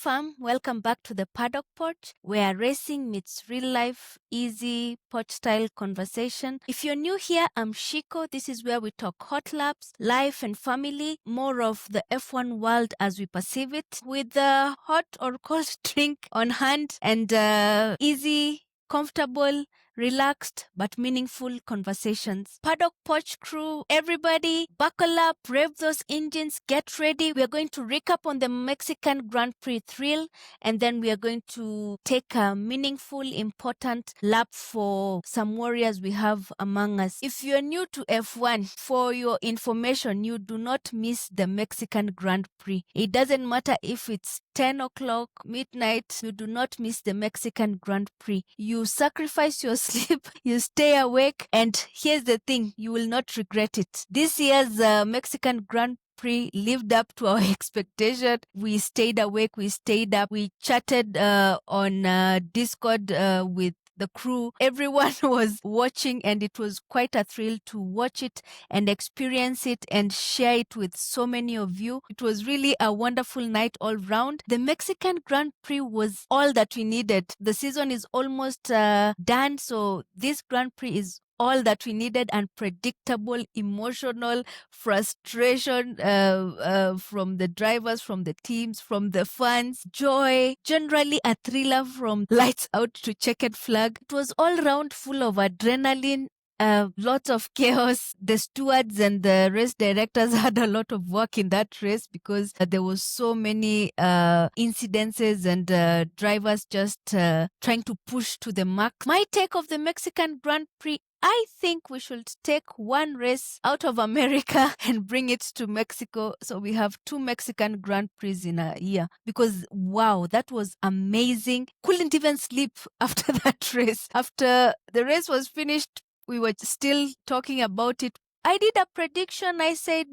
fam, welcome back to the Paddock Porch, where racing meets real life, easy, porch style conversation. If you're new here, I'm Shiko. This is where we talk hot laps, life, and family, more of the F1 world as we perceive it, with a hot or cold drink on hand and easy, comfortable, relaxed but meaningful conversations. Paddock Porch crew, everybody, buckle up, rev those engines, get ready. We are going to recap on the Mexican Grand Prix thrill, and then we are going to take a meaningful, important lap for some warriors we have among us. If you're new to F1, for your information, you do not miss the Mexican Grand Prix. It doesn't matter if it's 10 o'clock, midnight, you do not miss the Mexican Grand Prix. You sacrifice your sleep, you stay awake, and here's the thing, you will not regret it. This year's Mexican Grand Prix lived up to our expectation. We stayed awake, we stayed up, we chatted on Discord with the crew. Everyone was watching, and it was quite a thrill to watch it and experience it and share it with so many of you. It was really a wonderful night all round. The Mexican Grand Prix was all that we needed. The season is almost done, so this Grand Prix is all that we needed: unpredictable, emotional, frustration from the drivers, from the teams, from the fans, joy, generally a thriller from lights out to checkered flag. It was all round full of adrenaline. Lots of chaos. The stewards and the race directors had a lot of work in that race because there was so many incidences and drivers just trying to push to the mark. My take of the Mexican Grand Prix: I think we should take one race out of America and bring it to Mexico. So we have 2 Mexican Grand Prix in a year, because wow, that was amazing. Couldn't even sleep after that race. After the race was finished, we were still talking about it. I did a prediction. I said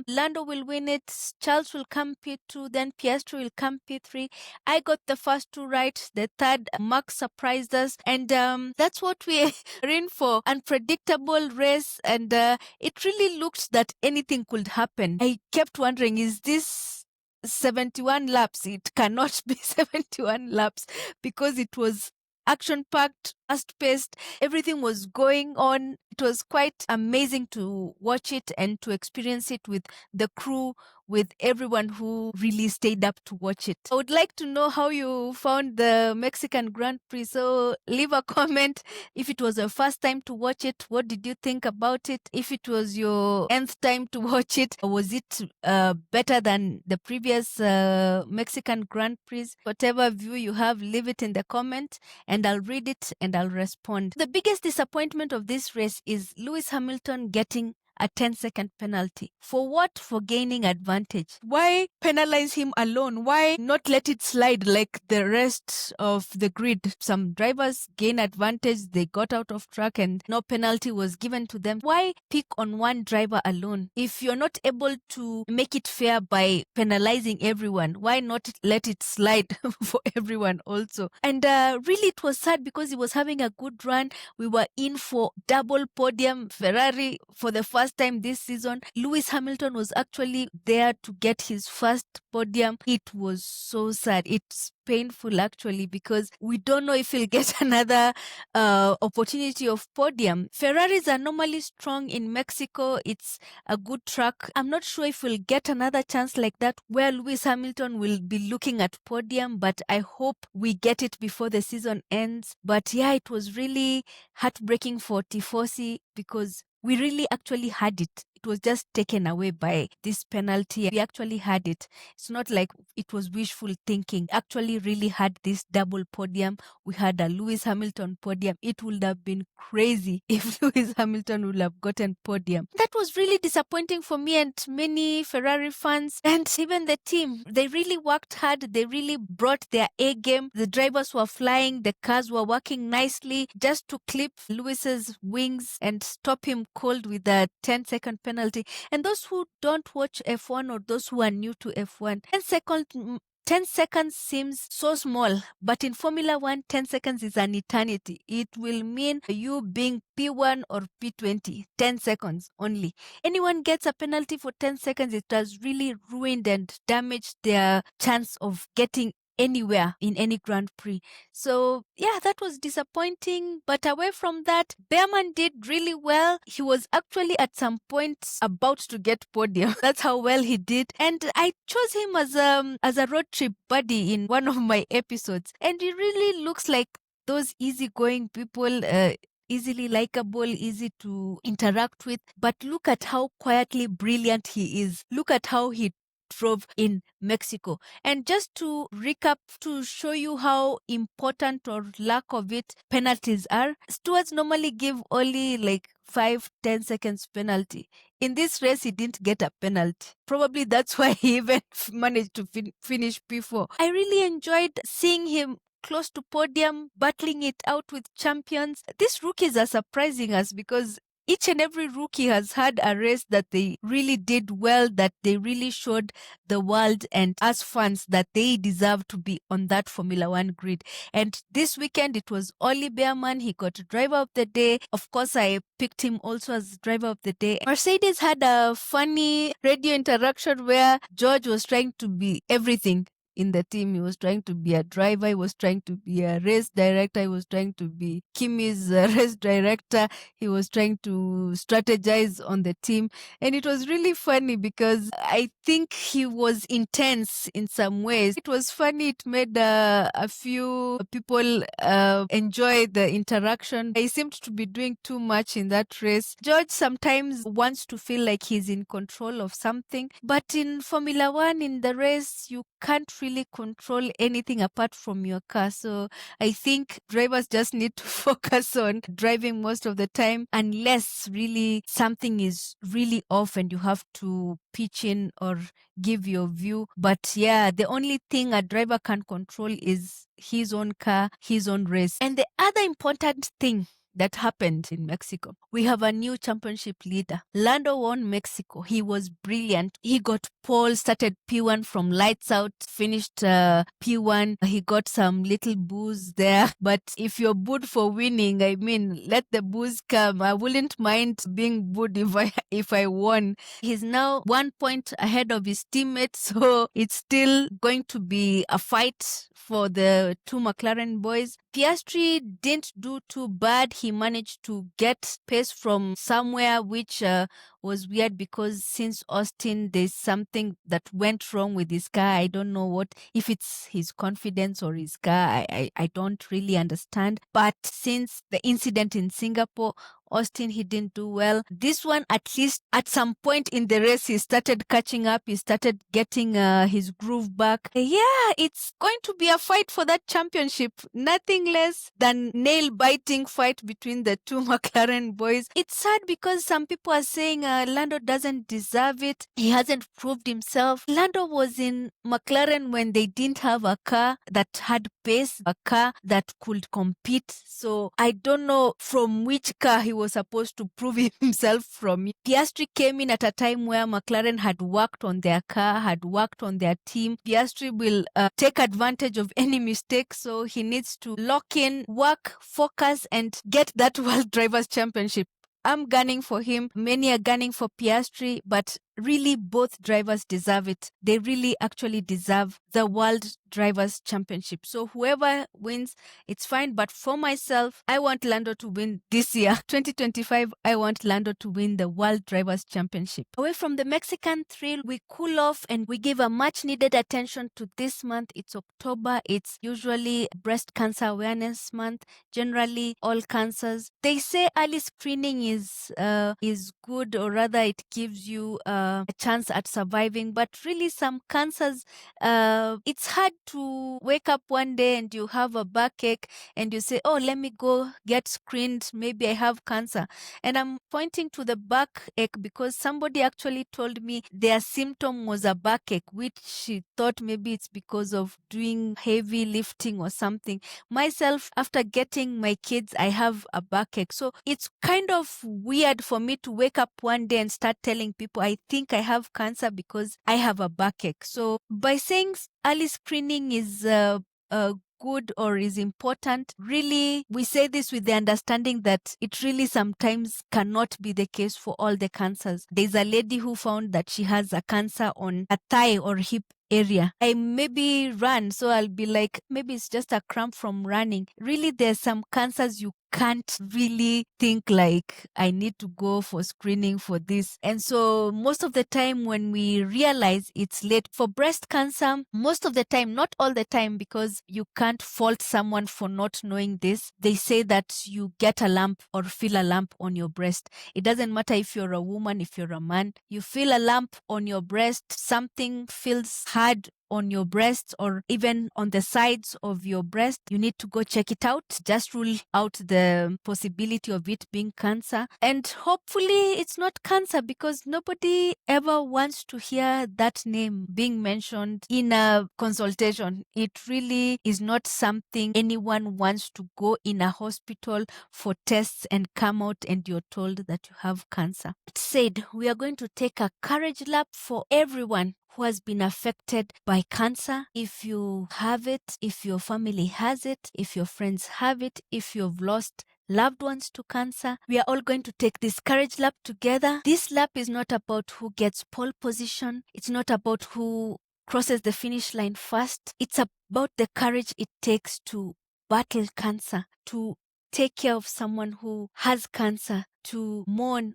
Lando will win it, Charles will come P2, then Piastri will come P3. I got the first 2 right. The third, Max surprised us. And that's what we are in for. Unpredictable race. And it really looked that anything could happen. I kept wondering, is this 71 laps? It cannot be 71 laps because it was action-packed, fast-paced. Everything was going on. It was quite amazing to watch it and to experience it with the crew, with everyone who really stayed up to watch it. I would like to know how you found the Mexican Grand Prix. So leave a comment. If it was your first time to watch it, what did you think about it? If it was your nth time to watch it, was it better than the previous Mexican Grand Prix? Whatever view you have, leave it in the comment and I'll read it and I'll respond. The biggest disappointment of this race is Lewis Hamilton getting a 10-second penalty. For what? For gaining advantage. Why penalize him alone? Why not let it slide like the rest of the grid? Some drivers gain advantage, they got out of track and no penalty was given to them. Why pick on one driver alone? If you're not able to make it fair by penalizing everyone, why not let it slide for everyone also? And really it was sad because he was having a good run. We were in for double podium. Ferrari, for the first time this season, Lewis Hamilton was actually there to get his first podium. It was so sad. It's painful actually, because we don't know if he'll get another opportunity of podium. Ferraris are normally strong in Mexico. It's a good track. I'm not sure if we'll get another chance like that where Lewis Hamilton will be looking at podium, but I hope we get it before the season ends. But yeah, it was really heartbreaking for Tifosi because we really actually had it. It was just taken away by this penalty. We actually had it. It's not like it was wishful thinking. Actually really had this double podium. We had a Lewis Hamilton podium. It would have been crazy if Lewis Hamilton would have gotten podium. That was really disappointing for me and many Ferrari fans and even the team. They really worked hard. They really brought their A game. The drivers were flying. The cars were working nicely just to clip Lewis's wings and stop him cold with a 10-second penalty. And those who don't watch F1 or those who are new to F1, 10 seconds seems so small, but in Formula 1, 10 seconds is an eternity. It will mean you being P1 or P20, 10 seconds only. Anyone gets a penalty for 10 seconds, it has really ruined and damaged their chance of getting anywhere in any Grand Prix. So yeah, that was disappointing. But away from that, Behrman did really well. He was actually at some point about to get podium. That's how well he did. And I chose him as a road trip buddy in one of my episodes. And he really looks like those easygoing people, easily likable, easy to interact with. But look at how quietly brilliant he is. Look at how he drove in Mexico. And just to recap, to show you how important or lack of it penalties are, stewards normally give only like 5-10 seconds penalty. In this race, he didn't get a penalty. Probably that's why he even managed to finish P4. I really enjoyed seeing him close to podium, battling it out with champions. These rookies are surprising us because each and every rookie has had a race that they really did well, that they really showed the world and us fans that they deserve to be on that Formula One grid. And this weekend, it was Ollie Behrman. He got driver of the day. Of course, I picked him also as driver of the day. Mercedes had a funny radio interaction where George was trying to be everything in the team. He was trying to be a driver, he was trying to be a race director, he was trying to be Kimi's race director, he was trying to strategize on the team. And it was really funny because I think he was intense in some ways. It was funny, it made a few people enjoy the interaction. He seemed to be doing too much in that race. George sometimes wants to feel like he's in control of something, but in Formula One, in the race, you can't really control anything apart from your car. So I think drivers just need to focus on driving most of the time, unless really something is really off and you have to pitch in or give your view. But yeah, the only thing a driver can control is his own car, his own race. And the other important thing that happened in Mexico, we have a new championship leader. Lando won Mexico. He was brilliant. He got pole, started P1 from lights out, finished P1. He got some little booze there. But if you're booed for winning, I mean, let the booze come. I wouldn't mind being booed if I won. He's now 1 point ahead of his teammates, so it's still going to be a fight for the two McLaren boys. Piastri didn't do too bad. He managed to get pace from somewhere, which was weird because since Austin, there's something that went wrong with his car. I don't know what, if it's his confidence or his car. I don't really understand. But since the incident in Singapore, Austin, he didn't do well. This one, at least at some point in the race, he started catching up. He started getting his groove back. Yeah, it's going to be a fight for that championship. Nothing less than nail-biting fight between the two McLaren boys. It's sad because some people are saying Lando doesn't deserve it. He hasn't proved himself. Lando was in McLaren when they didn't have a car that had pace, a car that could compete. So I don't know from which car he was supposed to prove himself from. Piastri came in at a time where McLaren had worked on their car, had worked on their team. Piastri will take advantage of any mistake, so he needs to lock in, work, focus, and get that World Drivers' Championship. I'm gunning for him. Many are gunning for Piastri, but really both drivers deserve it. They really actually deserve the World Drivers' Championship. So whoever wins, it's fine. But for myself, I want Lando to win this year. 2025, I want Lando to win the World Drivers' Championship. Away from the Mexican thrill, we cool off and we give a much needed attention to this month. It's October. It's usually Breast Cancer Awareness Month. Generally, all cancers. They say early screening is good, or rather it gives you a chance at surviving. But really some cancers, it's hard to wake up one day and you have a backache and you say, oh, let me go get screened. Maybe I have cancer. And I'm pointing to the backache because somebody actually told me their symptom was a backache, which she thought maybe it's because of doing heavy lifting or something. Myself, after getting my kids, I have a backache. So it's kind of weird for me to wake up one day and start telling people I think I have cancer because I have a backache. So by saying early screening is good or is important, really we say this with the understanding that it really sometimes cannot be the case for all the cancers. There's a lady who found that she has a cancer on a thigh or hip area. I maybe run, so I'll be like, maybe it's just a cramp from running. Really, there's some cancers you can't really think like, I need to go for screening for this. And so most of the time when we realize it's late for breast cancer, most of the time, not all the time, because you can't fault someone for not knowing this. They say that you get a lump or feel a lump on your breast. It doesn't matter if you're a woman, if you're a man, you feel a lump on your breast, something feels hard on your breast or even on the sides of your breast, you need to go check it out. Just rule out the possibility of it being cancer. And hopefully it's not cancer, because nobody ever wants to hear that name being mentioned in a consultation. It really is not something anyone wants to go in a hospital for tests and come out and you're told that you have cancer. That said, we are going to take a courage lap for everyone who has been affected by cancer. If you have it, if your family has it, if your friends have it, if you've lost loved ones to cancer, we are all going to take this courage lap together. This lap is not about who gets pole position. It's not about who crosses the finish line first. It's about the courage it takes to battle cancer, to take care of someone who has cancer, to mourn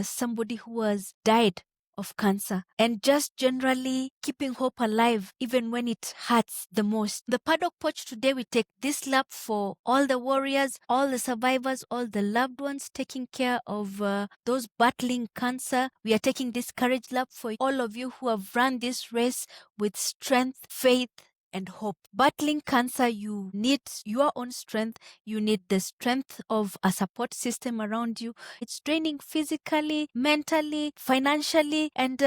somebody who has died of cancer, and just generally keeping hope alive even when it hurts the most. The Paddock Porch today, we take this lap for all the warriors, all the survivors, all the loved ones taking care of those battling cancer. We are taking this courage lap for all of you who have run this race with strength, faith, and hope. Battling cancer, you need your own strength. You need the strength of a support system around you. It's draining physically, mentally, financially, and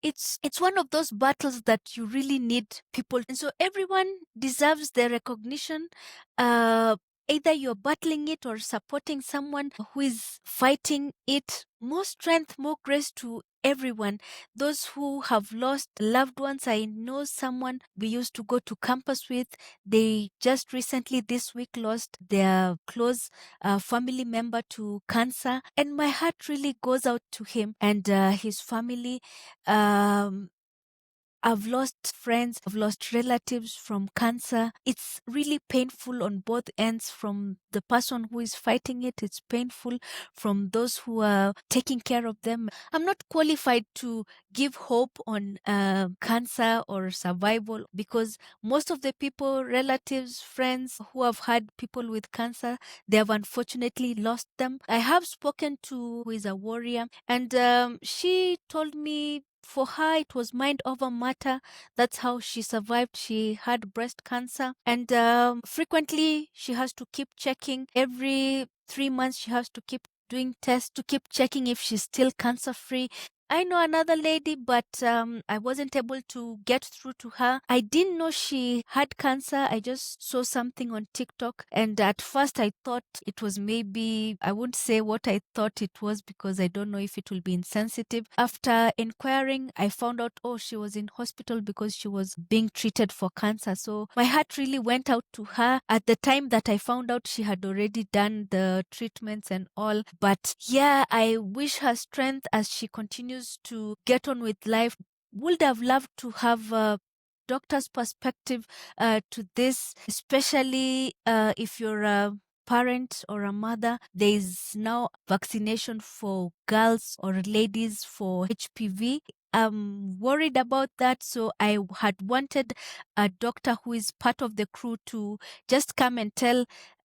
it's one of those battles that you really need people. And so everyone deserves the recognition. Either you're battling it or supporting someone who is fighting it. More strength, more grace to everyone. Those who have lost loved ones, I know someone we used to go to campus with. They just recently this week lost their close family member to cancer. And my heart really goes out to him and his family. I've lost friends, I've lost relatives from cancer. It's really painful on both ends. From the person who is fighting it, it's painful from those who are taking care of them. I'm not qualified to give hope on cancer or survival, because most of the people, relatives, friends who have had people with cancer, they have unfortunately lost them. I have spoken to who is a warrior, and she told me for her, it was mind over matter. That's how she survived. She had breast cancer, and frequently she has to keep checking. Every 3 months, she has to keep doing tests to keep checking if she's still cancer free. I know another lady, but I wasn't able to get through to her. I didn't know she had cancer. I just saw something on TikTok. And at first I thought it was maybe, I won't say what I thought it was because I don't know if it will be insensitive. After inquiring, I found out, oh, she was in hospital because she was being treated for cancer. So my heart really went out to her. At the time that I found out, she had already done the treatments and all. But yeah, I wish her strength as she continues to get on with life. Would have loved to have a doctor's perspective to this, especially if you're a parent or a mother. There is now vaccination for girls or ladies for HPV. I'm worried about that, so I had wanted a doctor who is part of the crew to just come and tell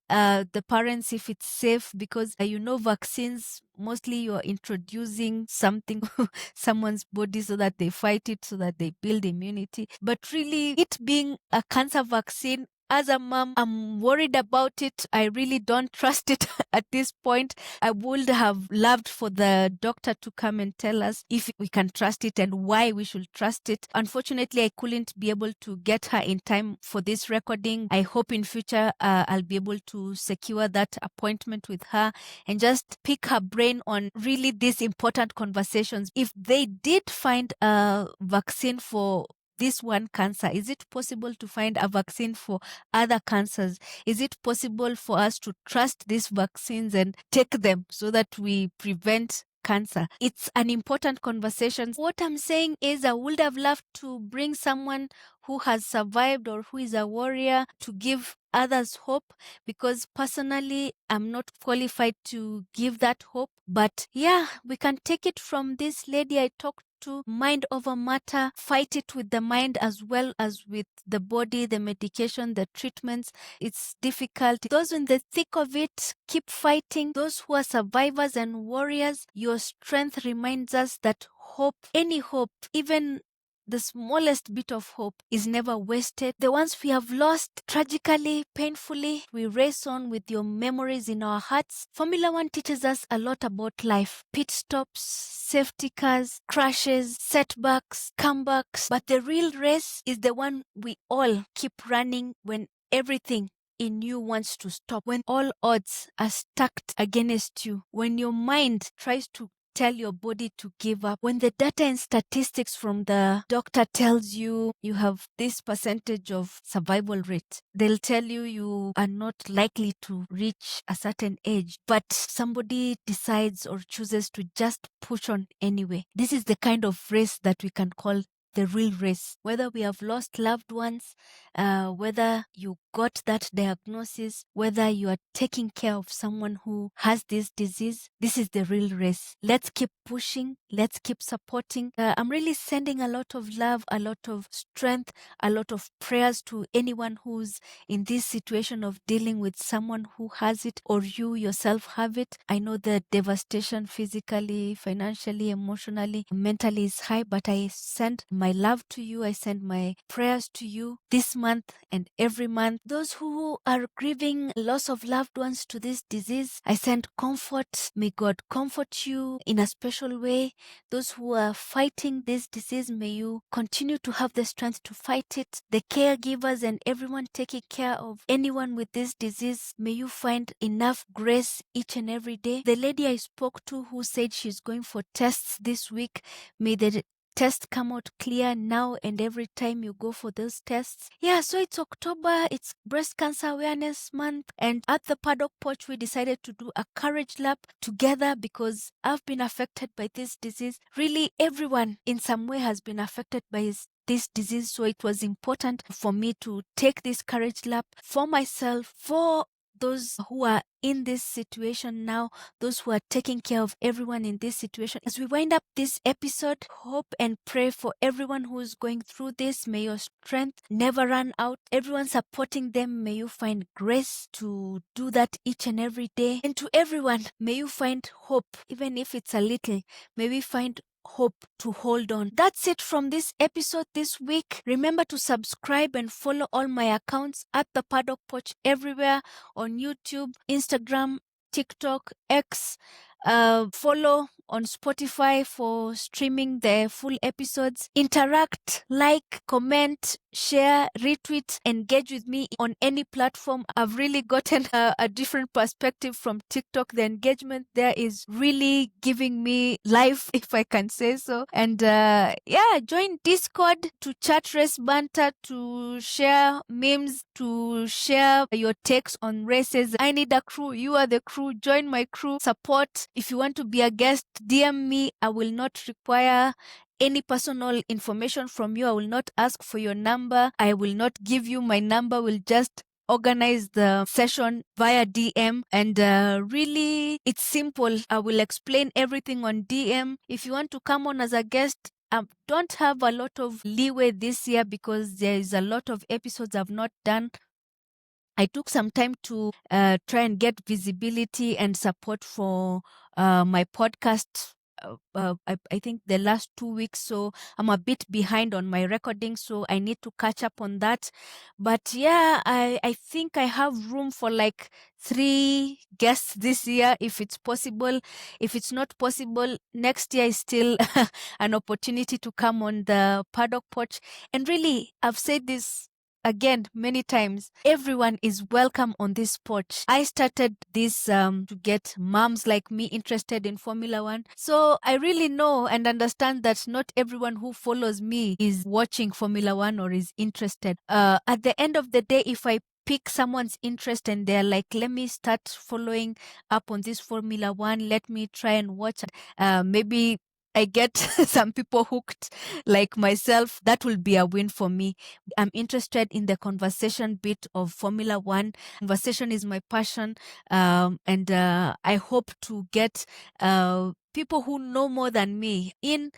the parents if it's safe, because vaccines, mostly you're introducing something someone's body so that they fight it, so that they build immunity. But really, it being a cancer vaccine, as a mom, I'm worried about it. I really don't trust it at this point. I would have loved for the doctor to come and tell us if we can trust it and why we should trust it. Unfortunately, I couldn't be able to get her in time for this recording. I hope in future I'll be able to secure that appointment with her and just pick her brain on really these important conversations. If they did find a vaccine for this one cancer, is it possible to find a vaccine for other cancers? Is it possible for us to trust these vaccines and take them so that we prevent cancer. It's an important conversation. What I'm saying is I would have loved to bring someone who has survived or who is a warrior to give others hope, because personally I'm not qualified to give that hope. But yeah, we can take it from this lady I talked to. Mind over matter. Fight it with the mind as well as with the body, the medication, the treatments. It's difficult. Those in the thick of it, keep fighting. Those who are survivors and warriors, your strength reminds us that hope, any hope, even the smallest bit of hope, is never wasted. The ones we have lost tragically, painfully, we race on with your memories in our hearts. Formula One teaches us a lot about life. Pit stops, safety cars, crashes, setbacks, comebacks. But the real race is the one we all keep running when everything in you wants to stop, when all odds are stacked against you, when your mind tries to tell your body to give up, when the data and statistics from the doctor tells you you have this percentage of survival rate. They'll tell you you are not likely to reach a certain age, but somebody decides or chooses to just push on anyway. This is the kind of race that we can call the real race. Whether we have lost loved ones, whether you got that diagnosis, whether you are taking care of someone who has this disease, this is the real race. Let's keep pushing. Let's keep supporting. I'm really sending a lot of love, a lot of strength, a lot of prayers to anyone who's in this situation of dealing with someone who has it, or you yourself have it. I know the devastation physically, financially, emotionally, mentally is high, but I send my love to you. I send my prayers to you this month and every month. Those who are grieving loss of loved ones to this disease, I send comfort. May God comfort you in a special way. Those who are fighting this disease, may you continue to have the strength to fight it. The caregivers and everyone taking care of anyone with this disease, may you find enough grace each and every day. The lady I spoke to who said she's going for tests this week, may the test come out clear now and every time you go for those tests. Yeah, so it's October, it's Breast Cancer Awareness Month, and at the Paddock Porch we decided to do a courage lap together because I've been affected by this disease. Really, everyone in some way has been affected by this disease, so it was important for me to take this courage lap for myself, for those who are in this situation now, those who are taking care of everyone in this situation. As we wind up this episode, hope and pray for everyone who is going through this. May your strength never run out. Everyone supporting them, may you find grace to do that each and every day. And to everyone, may you find hope, even if it's a little. May we find hope to hold on. That's it from this episode this week. Remember to subscribe and follow all my accounts at the Paddock Porch everywhere on YouTube, Instagram, TikTok, X. Follow on Spotify for streaming the full episodes. Interact, like, comment, share, retweet, engage with me on any platform. I've really gotten a different perspective from TikTok. The engagement there is really giving me life, if I can say so. And yeah, join Discord to chat, race banter, to share memes, to share your takes on races. I need a crew. You are the crew. Join my crew. Support. If you want to be a guest, DM me. I will not require any personal information from you. I will not ask for your number. I will not give you my number. We'll just organize the session via DM, and really it's simple. I will explain everything on DM. If you want to come on as a guest, I don't have a lot of leeway this year because there is a lot of episodes I've not done. I took some time to try and get visibility and support for my podcast. I think the last 2 weeks, so I'm a bit behind on my recording, so I need to catch up on that. But yeah, I think I have room for like 3 guests this year if it's possible. If it's not possible, next year is still an opportunity to come on the Paddock Porch. And really, I've said this again many times, everyone is welcome on this porch. I started this to get moms like me interested in Formula One. So I really know and understand that not everyone who follows me is watching Formula One or is interested. At the end of the day, if I pique someone's interest and they're like, let me start following up on this Formula One. Let me try and watch. Maybe I get some people hooked like myself. That will be a win for me. I'm interested in the conversation bit of Formula One. Conversation is my passion. And I hope to get people who know more than me in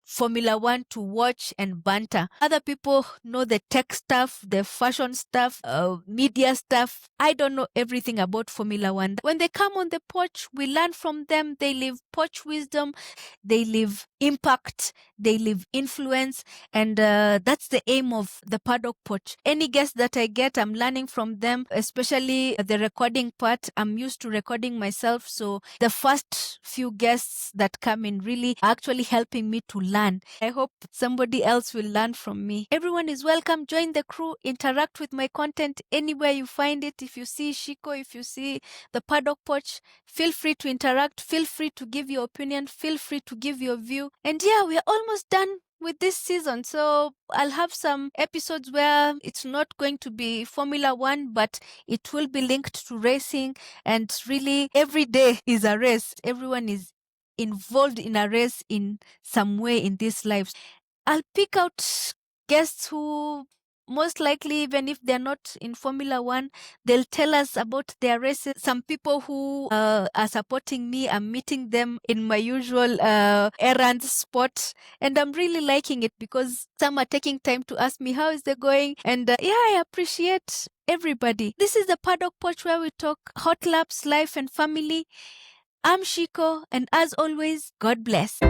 Formula One to watch and banter. Other people know the tech stuff, the fashion stuff, media stuff. I don't know everything about Formula One. When they come on the porch, we learn from them. They live porch wisdom, they live impact, they live influence, and that's the aim of the Paddock Porch. Any guest that I get, I'm learning from them, especially the recording part. I'm used to recording myself, so the first few guests that come in really are actually helping me to learn. I hope somebody else will learn from me. Everyone is welcome. Join the crew. Interact with my content anywhere you find it. If you see Shiko, if you see the Paddock Porch, feel free to interact. Feel free to give your opinion. Feel free to give your view. And yeah, we're almost done with this season. So I'll have some episodes where it's not going to be Formula One, but it will be linked to racing. And really, every day is a race. Everyone is involved in a race in some way in this life. I'll pick out guests who most likely, even if they're not in Formula One, they'll tell us about their races. Some people who are supporting me, I'm meeting them in my usual errand spot. And I'm really liking it because some are taking time to ask me, how is it going? And yeah, I appreciate everybody. This is the Paddock Porch where we talk hot laps, life and family. I'm Shiko, and as always, God bless.